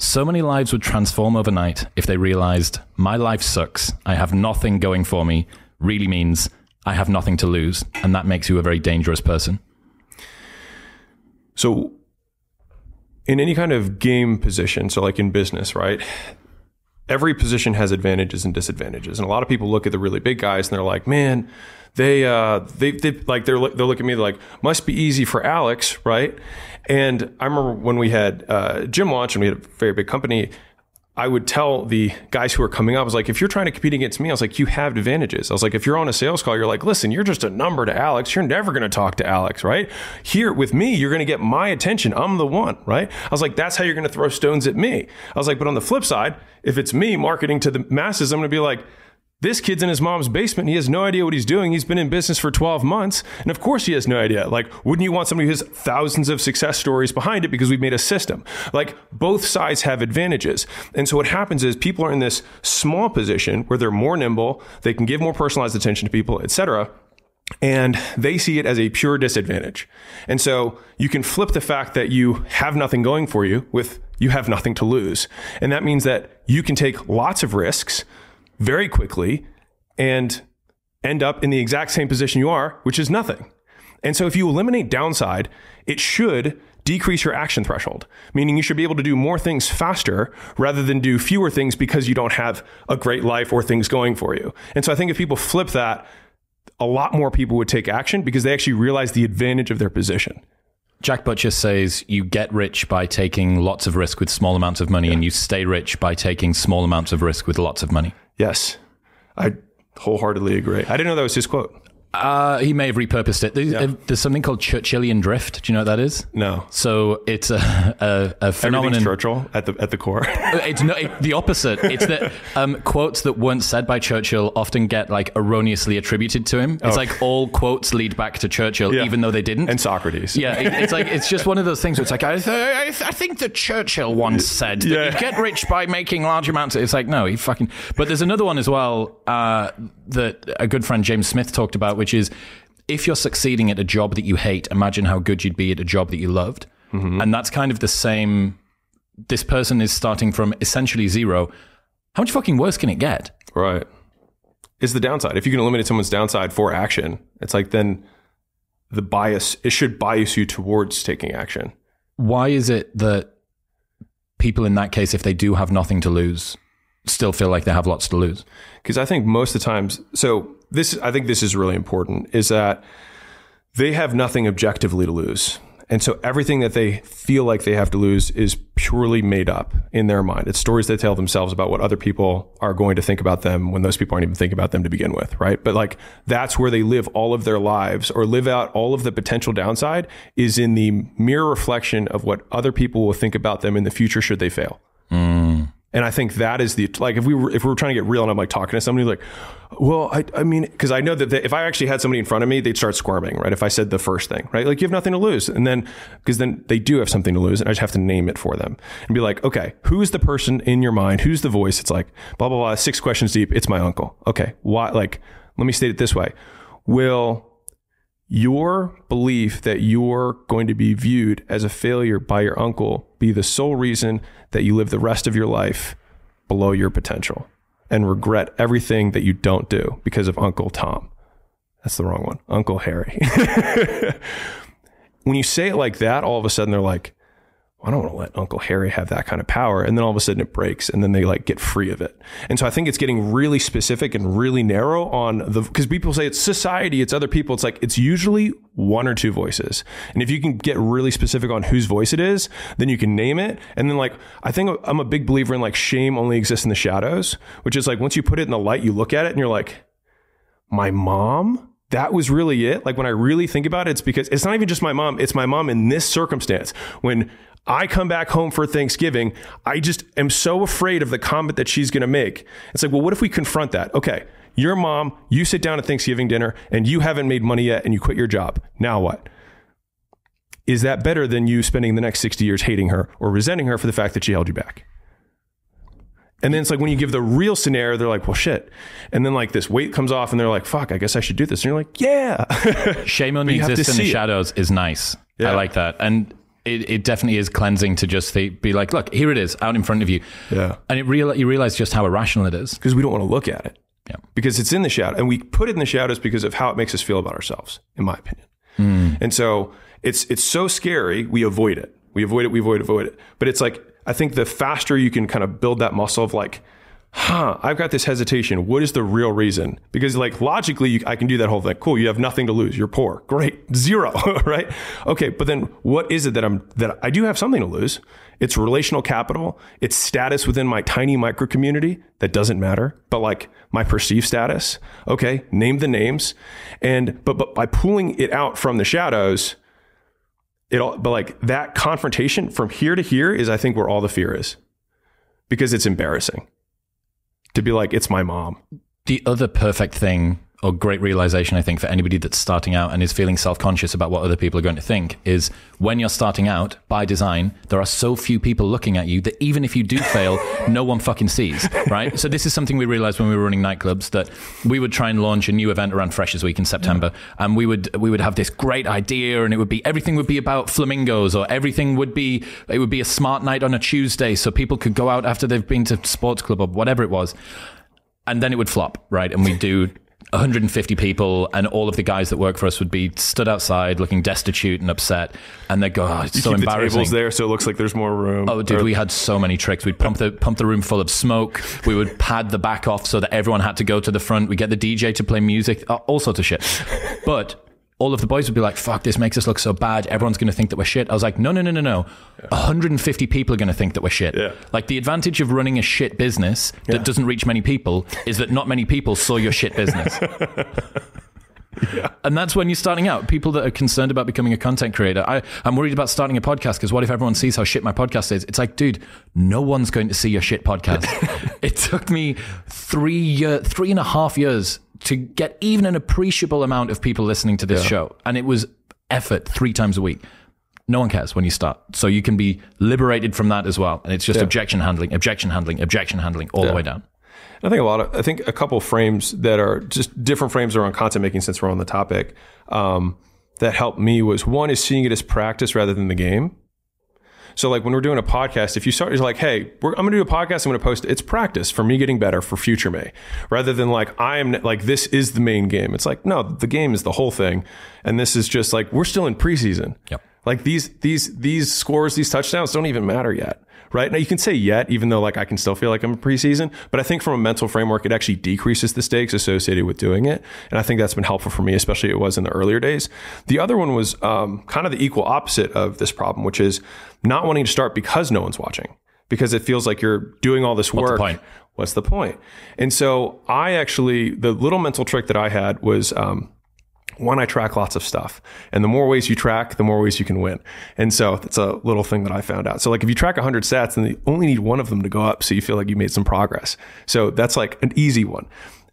So many lives would transform overnight if they realized my life sucks. I have nothing going for me really means I have nothing to lose. And that makes you a very dangerous person. So in any kind of game position, so like in business, right? Every position has advantages and disadvantages. And a lot of people look at the really big guys and they're like, man, they'll look at me, they're like, must be easy for Alex, right? And I remember when we had gym launch and we had a very big company, I would tell the guys who are coming up, I was like, if you're trying to compete against me, I was like, you have advantages. I was like, if you're on a sales call, you're like, listen, you're just a number to Alex. You're never going to talk to Alex, right? Here with me, you're going to get my attention. I'm the one, right? I was like, that's how you're going to throw stones at me. I was like, but on the flip side, if it's me marketing to the masses, I'm going to be like, this kid's in his mom's basement. He has no idea what he's doing. He's been in business for 12 months. And of course he has no idea. Like, wouldn't you want somebody who has thousands of success stories behind it because we've made a system? Like, both sides have advantages. And so what happens is people are in this small position where they're more nimble, they can give more personalized attention to people, etc. And they see it as a pure disadvantage. And so you can flip the fact that you have nothing going for you with you have nothing to lose. And that means that you can take lots of risks very quickly and end up in the exact same position you are, which is nothing. And so if you eliminate downside, it should decrease your action threshold, meaning you should be able to do more things faster rather than do fewer things because you don't have a great life or things going for you. And so I think if people flip that, a lot more people would take action because they actually realize the advantage of their position. Jack Butcher says you get rich by taking lots of risk with small amounts of money, and you stay rich by taking small amounts of risk with lots of money. Yes, I wholeheartedy agree. I didn't know that was his quote. He may have repurposed it. There's something called Churchillian drift. Do you know what that is? No. So it's a phenomenon. Everything's Churchill at the core. It's the opposite. It's that quotes that weren't said by Churchill often get like erroneously attributed to him. It's like all quotes lead back to Churchill, even though they didn't. And Socrates. Yeah, it's just one of those things where it's like, I think that Churchill once said that you get rich by making large amounts. It's like, no, he fucking... But there's another one as well that a good friend James Smith talked about, which is if you're succeeding at a job that you hate, imagine how good you'd be at a job that you loved. Mm-hmm. And that's kind of the same. This person is starting from essentially zero. How much fucking worse can it get? Right. Is the downside. If you can eliminate someone's downside for action, it's like then the bias, it should bias you towards taking action. Why is it that people in that case, if they do have nothing to lose, still feel like they have lots to lose? Because I think most of the times, I think this is really important, is that they have nothing objectively to lose. And so everything that they feel like they have to lose is purely made up in their mind. It's stories they tell themselves about what other people are going to think about them when those people aren't even thinking about them to begin with, right? But like that's where they live all of their lives or live out all of the potential downside is in the mere reflection of what other people will think about them in the future should they fail. And I think that is if we were trying to get real and I'm like talking to somebody like, well, I mean, because I know that if I actually had somebody in front of me, they'd start squirming, right? If I said the first thing, right? Like you have nothing to lose. And then, because then they do have something to lose and I just have to name it for them and be like, okay, who's the person in your mind? Who's the voice? It's like, blah, blah, blah, 6 questions deep. It's my uncle. Okay. Why? Like, let me state it this way. Will your belief that you're going to be viewed as a failure by your uncle be the sole reason that you live the rest of your life below your potential and regret everything that you don't do because of Uncle Tom? That's the wrong one. Uncle Harry. When you say it like that, all of a sudden they're like, I don't want to let Uncle Harry have that kind of power. And then all of a sudden it breaks and then they like get free of it. And so I think it's getting really specific and really narrow on because people say it's society, it's other people. It's like, it's usually 1 or 2 voices. And if you can get really specific on whose voice it is, then you can name it. And then like, I think I'm a big believer in like shame only exists in the shadows, which is like, once you put it in the light, you look at it and you're like, my mom? That was really it. Like when I really think about it, it's because it's not even just my mom. It's my mom in this circumstance. When I come back home for Thanksgiving, I just am so afraid of the comment that she's going to make. It's like, well, what if we confront that? Okay, your mom, you sit down at Thanksgiving dinner and you haven't made money yet and you quit your job. Now what? Is that better than you spending the next 60 years hating her or resenting her for the fact that she held you back? And then it's like when you give the real scenario, they're like, well, shit. And then like this weight comes off and they're like, fuck, I guess I should do this. And you're like, yeah. Shame only exists in the shadows is nice. Yeah. I like that. And it definitely is cleansing to just be like, look, here it is out in front of you. Yeah. And you realize just how irrational it is. Because we don't want to look at it. Yeah. Because it's in the shadow. And we put it in the shadows because of how it makes us feel about ourselves, in my opinion. And so it's so scary, we avoid it. We avoid it. But it's like, I think the faster you can kind of build that muscle of like, I've got this hesitation. What is the real reason? Because like logically, I can do that whole thing. Cool. You have nothing to lose. You're poor. Great. Zero. Right. Okay. But then what is it that I do have something to lose? It's relational capital. It's status within my tiny micro community that doesn't matter, but like my perceived status. Okay. Name the names. But by pulling it out from the shadows, but like that confrontation from here to here is, I think, where all the fear is, because it's embarrassing to be like, it's my mom. The other perfect thing or great realization, I think, for anybody that's starting out and is feeling self-conscious about what other people are going to think is when you're starting out, by design, there are so few people looking at you that even if you do fail, no one fucking sees, right? So this is something we realized when we were running nightclubs, that we would try and launch a new event around Freshers Week in September. And we would have this great idea, and everything would be about flamingos, or it would be a smart night on a Tuesday so people could go out after they've been to sports club or whatever it was. And then it would flop, right? And we'd do 150 people, and all of the guys that work for us would be stood outside looking destitute and upset, and they'd go, oh, it's so embarrassing. The tables there so it looks like there's more room. Oh, dude, we had so many tricks. We'd pump the room full of smoke. We would pad the back off so that everyone had to go to the front. We'd get the DJ to play music, all sorts of shit. But all of the boys would be like, fuck, this makes us look so bad. Everyone's going to think that we're shit. I was like, no. 150 people are going to think that we're shit. Yeah. Like, the advantage of running a shit business that doesn't reach many people is that not many people saw your shit business. And that's when you're starting out. People that are concerned about becoming a content creator. I'm worried about starting a podcast because what if everyone sees how shit my podcast is? It's like, dude, no one's going to see your shit podcast. It took me 3.5 years to get even an appreciable amount of people listening to this show. And it was effort 3 times a week. No one cares when you start. So you can be liberated from that as well. And it's just objection handling all the way down. I think a couple frames that are just different frames around content making, since we're on the topic, that helped me was, one is seeing it as practice rather than the game. So like when we're doing a podcast, if you start, you're like, hey, I'm going to do a podcast, I'm going to post it. It's practice for me getting better for future me, rather than like, this is the main game. It's like, no, the game is the whole thing. And this is just like, we're still in preseason. Yep. Like these scores, these touchdowns don't even matter yet. Right now, you can say yet, even though like I can still feel like I'm in preseason, but I think from a mental framework, it actually decreases the stakes associated with doing it. And I think that's been helpful for me, especially it was in the earlier days. The other one was kind of the equal opposite of this problem, which is not wanting to start because no one's watching, because it feels like you're doing all this work. What's the point? And so the little mental trick that I had was, one, I track lots of stuff, and the more ways you track, the more ways you can win. And so that's a little thing that I found out. So like if you track 100 stats, then you only need one of them to go up, so you feel like you made some progress. So that's like an easy one.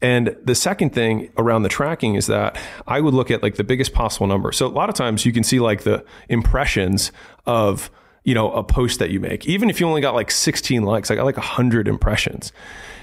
And the second thing around the tracking is that I would look at like the biggest possible number. So a lot of times you can see like the impressions of, a post that you make. Even if you only got like 16 likes, I got like 100 impressions.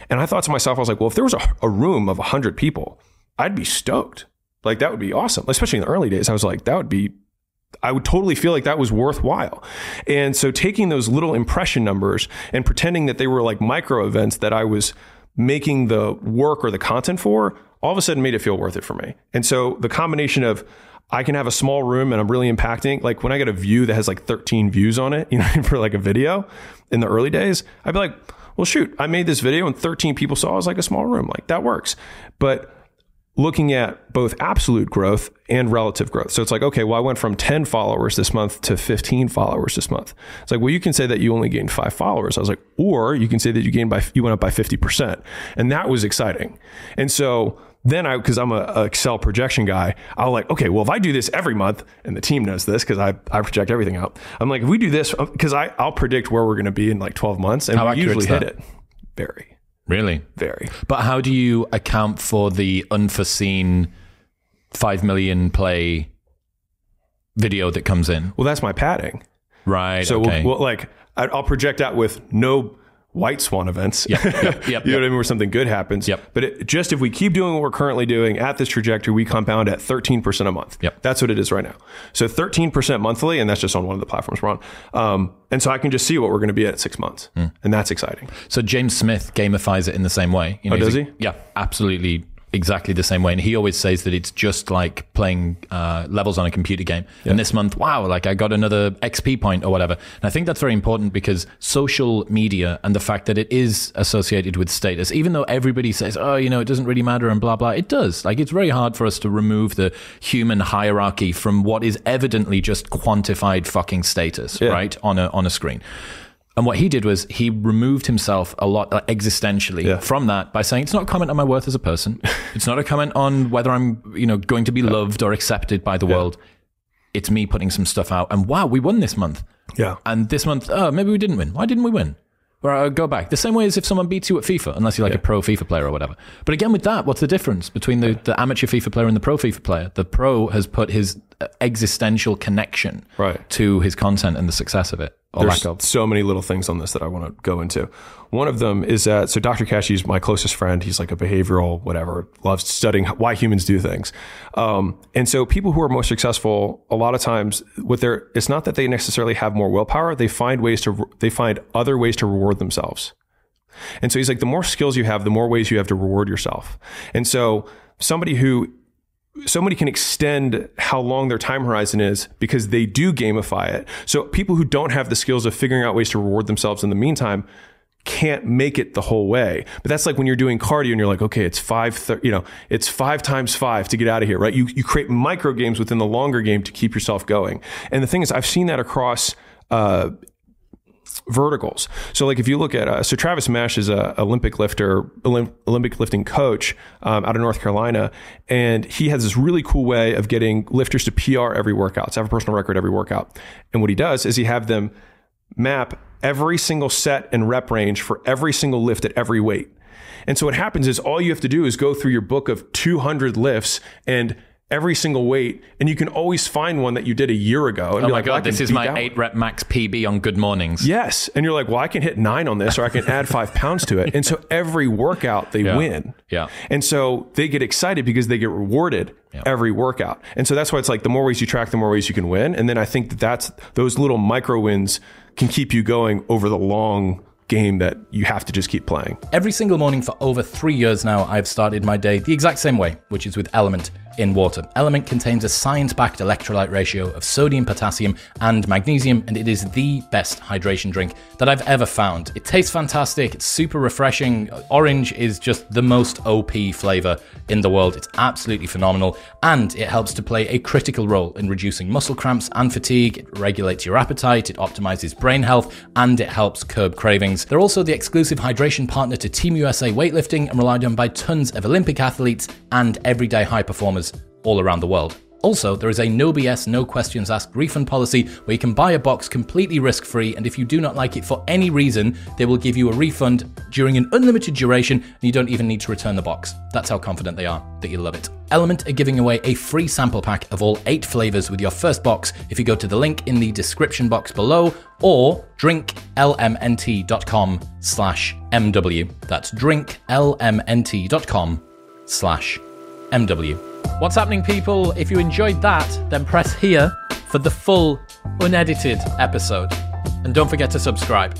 And I thought to myself, I was like, well, if there was a room of 100 people, I'd be stoked. Like that would be awesome. Especially in the early days, I was like, I would totally feel like that was worthwhile. And so taking those little impression numbers and pretending that they were like micro events that I was making the work or the content for, all of a sudden made it feel worth it for me. And so the combination of, I can have a small room and I'm really impacting, like when I get a view that has like 13 views on it, for like a video in the early days, I'd be like, well, shoot, I made this video and 13 people saw it. As like a small room. Like that works. But looking at both absolute growth and relative growth. So it's like, okay, well, I went from 10 followers this month to 15 followers this month. It's like, well, you can say that you only gained 5 followers. I was like, or you can say that you went up by 50%. And that was exciting. And so then because I'm a Excel projection guy, I was like, okay, well, if I do this every month, and the team knows this because I project everything out. I'm like, if we do this, because I'll predict where we're going to be in like 12 months, and we usually hit it. Very. Really? Very. But how do you account for the unforeseen 5 million play video that comes in? Well, that's my padding. Right. So okay. I'll project out with no white swan events. Yep. You know what I mean? Where something good happens. Yep. But just if we keep doing what we're currently doing at this trajectory, we compound at 13% a month. Yep. That's what it is right now. So 13% monthly, and that's just on one of the platforms we're on. And so I can just see what we're going to be at 6 months. And that's exciting. So James Smith gamifies it in the same way. You know, does he? Yeah, absolutely. Exactly the same way. And he always says that it's just like playing levels on a computer game. And this month, wow, like I got another XP point or whatever. And I think that's very important because social media and the fact that it is associated with status, even though everybody says, oh, you know, it doesn't really matter and blah, blah, it does. Like, it's very hard for us to remove the human hierarchy from what is evidently just quantified fucking status, right? On a screen. And what he did was he removed himself a lot existentially from that by saying, it's not a comment on my worth as a person. It's not a comment on whether I'm, you know, going to be loved or accepted by the world. It's me putting some stuff out. And wow, we won this month. Yeah. And this month, oh, maybe we didn't win. Why didn't we win? Or go back. The same way as if someone beats you at FIFA, unless you're like a pro FIFA player or whatever. But again, with that, what's the difference between the amateur FIFA player and the pro FIFA player? The pro has put his existential connection to his content and the success of it. There's so many little things on this that I want to go into. One of them is that, so Dr. Kashey is my closest friend. He's like a behavioral, whatever, loves studying why humans do things. And so people who are most successful, a lot of times it's not that they necessarily have more willpower. They find other ways to reward themselves. And so he's like, the more skills you have, the more ways you have to reward yourself. And so somebody can extend how long their time horizon is because they do gamify it. So people who don't have the skills of figuring out ways to reward themselves in the meantime can't make it the whole way. But that's like when you're doing cardio and you're like, okay, it's 5 times 5 to get out of here, right? You create micro games within the longer game to keep yourself going. And the thing is, I've seen that across verticals. So like if you look at, so Travis Mesh is a Olympic lifting coach out of North Carolina. And he has this really cool way of getting lifters to PR every workout, to have a personal record every workout. And what he does is he have them map every single set and rep range for every single lift at every weight. And so what happens is all you have to do is go through your book of 200 lifts and every single weight, and you can always find one that you did a year ago. And oh my God, this is my 8 rep max PB on good mornings. Yes. And you're like, well, I can hit 9 on this, or I can add 5 pounds to it. And so every workout they win. Yeah. And so they get excited because they get rewarded every workout. And so that's why it's like the more ways you track, the more ways you can win. And then I think that's those little micro wins can keep you going over the long game that you have to just keep playing. Every single morning for over 3 years now, I've started my day the exact same way, which is with Element in water. Element contains a science-backed electrolyte ratio of sodium, potassium, and magnesium, and it is the best hydration drink that I've ever found. It tastes fantastic. It's super refreshing. Orange is just the most OP flavor in the world. It's absolutely phenomenal, and it helps to play a critical role in reducing muscle cramps and fatigue. It regulates your appetite, it optimizes brain health, and it helps curb cravings. They're also the exclusive hydration partner to Team USA weightlifting and relied on by tons of Olympic athletes and everyday high performers all around the world. Also, there is a no BS, no questions asked refund policy where you can buy a box completely risk-free, and if you do not like it for any reason, they will give you a refund during an unlimited duration, and you don't even need to return the box. That's how confident they are that you'll love it. Element are giving away a free sample pack of all 8 flavors with your first box if you go to the link in the description box below, or drinklmnt.com/MW. That's drinklmnt.com/MW. What's happening, people? If you enjoyed that, then press here for the full, unedited episode. And don't forget to subscribe.